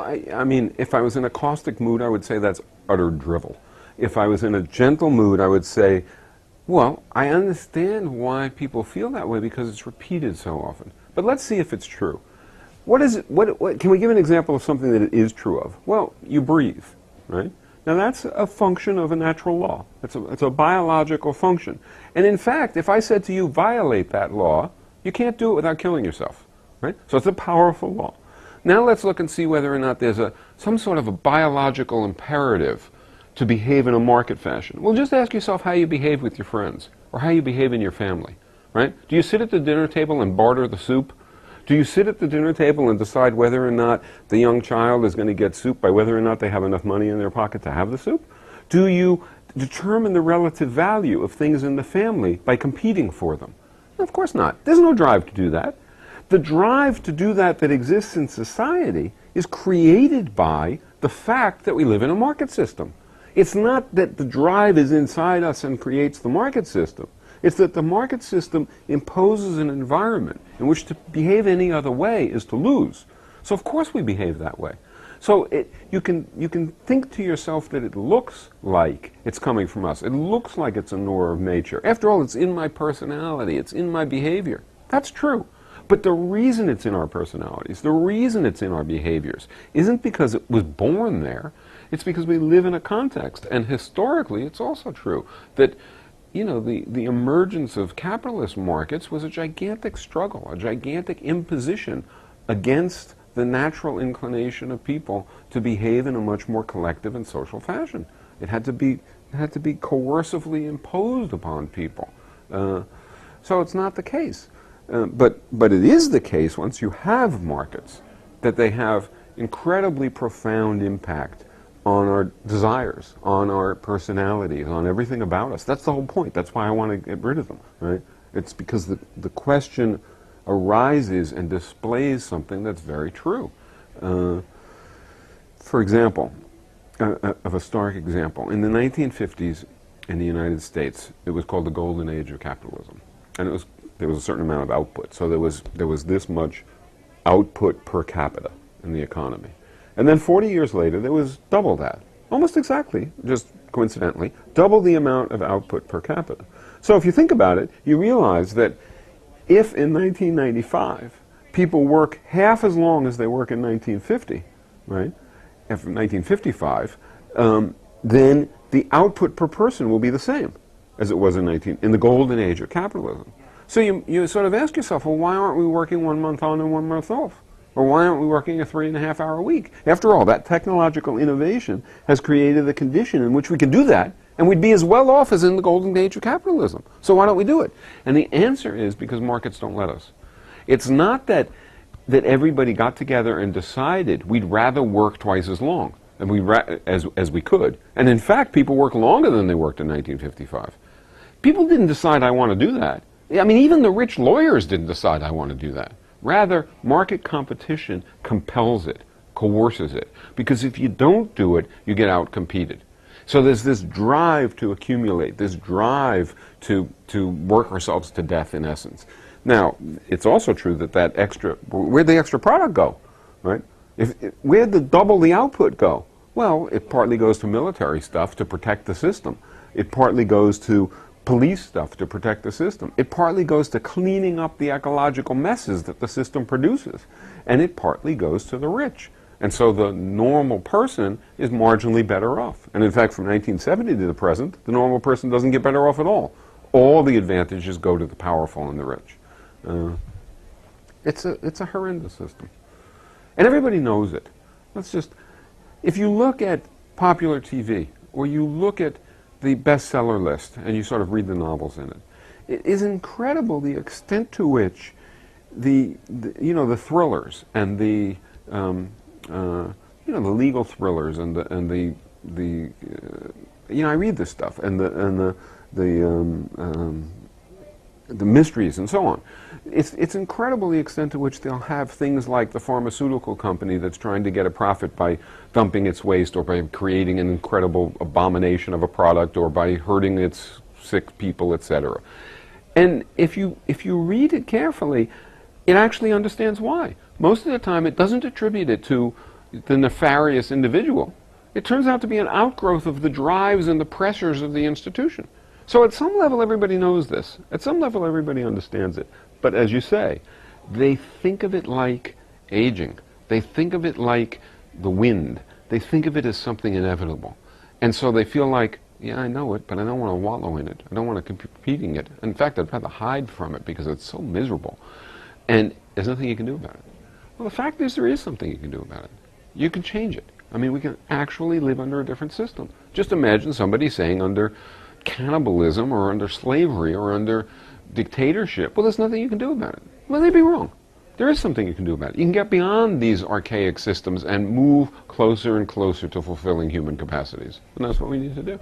I mean, if I was in a caustic mood, I would say that's utter drivel. If I was in a gentle mood, I would say, well, I understand why people feel that way because it's repeated so often. But let's see if it's true. What is it? What can we give an example of something that it is true of? Well, you breathe, right? Now that's a function of a natural law. It's a biological function. And in fact, if I said to you, violate that law, you can't do it without killing yourself, right? So it's a powerful law. Now let's look and see whether or not there's some sort of a biological imperative to behave in a market fashion. Well, just ask yourself how you behave with your friends or how you behave in your family, right? Do you sit at the dinner table and barter the soup? Do you sit at the dinner table and decide whether or not the young child is going to get soup by whether or not they have enough money in their pocket to have the soup? Do you determine the relative value of things in the family by competing for them? Of course not. There's no drive to do that. The drive to do that exists in society is created by the fact that we live in a market system. It's not that the drive is inside us and creates the market system. It's that the market system imposes an environment in which to behave any other way is to lose. So of course we behave that way. So you can think to yourself that it looks like it's coming from us. It looks like it's a law of nature. After all, it's in my personality. It's in my behavior. That's true. But the reason it's in our personalities, the reason it's in our behaviors, isn't because it was born there. It's because we live in a context. And historically, it's also true that, you know, the emergence of capitalist markets was a gigantic struggle, a gigantic imposition against the natural inclination of people to behave in a much more collective and social fashion. It had to be coercively imposed upon people. So it's not the case. But it is the case once you have markets that they have incredibly profound impact on our desires, on our personalities, on everything about us. That's the whole point. That's why I want to get rid of them, right? It's because the question arises and displays something that's very true. For example, of a stark example, in the 1950s in the United States, it was called the golden age of capitalism. And there was a certain amount of output. So there was this much output per capita in the economy. And then 40 years later, there was double that. Almost exactly, just coincidentally, double the amount of output per capita. So if you think about it, you realize that if in 1995 people work half as long as they work in 1950, right, after 1955, then the output per person will be the same as it was in the golden age of capitalism. So you sort of ask yourself, well, why aren't we working 1 month on and 1 month off? Or why aren't we working a 3.5-hour week? After all, that technological innovation has created the condition in which we can do that, and we'd be as well off as in the golden age of capitalism. So why don't we do it? And the answer is because markets don't let us. It's not that everybody got together and decided we'd rather work twice as long as we could. And in fact, people work longer than they worked in 1955. People didn't decide, I want to do that. I mean, even the rich lawyers didn't decide, I want to do that. Rather, market competition compels it, coerces it. Because if you don't do it, you get out-competed. So there's this drive to accumulate, this drive to work ourselves to death, in essence. Now, it's also true that where'd the extra product go, right? Where'd double the output go? Well, it partly goes to military stuff to protect the system. It partly goes to police stuff to protect the system. It partly goes to cleaning up the ecological messes that the system produces. And it partly goes to the rich. And so the normal person is marginally better off. And in fact, from 1970 to the present, the normal person doesn't get better off at all. All the advantages go to the powerful and the rich. It's a horrendous system. And everybody knows it. If you look at popular TV, or you look at the bestseller list, and you sort of read the novels in it, it is incredible the extent to which the thrillers and the legal thrillers and I read this stuff and the mysteries and so on. It's incredible the extent to which they'll have things like the pharmaceutical company that's trying to get a profit by dumping its waste or by creating an incredible abomination of a product or by hurting its sick people, etc. And if you read it carefully, it actually understands why. Most of the time it doesn't attribute it to the nefarious individual. It turns out to be an outgrowth of the drives and the pressures of the institution. So at some level everybody knows this. At some level everybody understands it. But as you say, they think of it like aging. They think of it like the wind. They think of it as something inevitable. And so they feel like, yeah, I know it, but I don't want to wallow in it. I don't want to keep repeating it. In fact, I'd rather hide from it because it's so miserable. And there's nothing you can do about it. Well, the fact is there is something you can do about it. You can change it. I mean, we can actually live under a different system. Just imagine somebody saying under cannibalism or under slavery or under dictatorship, well, there's nothing you can do about it. Well, they'd be wrong. There is something you can do about it. You can get beyond these archaic systems and move closer and closer to fulfilling human capacities. And that's what we need to do.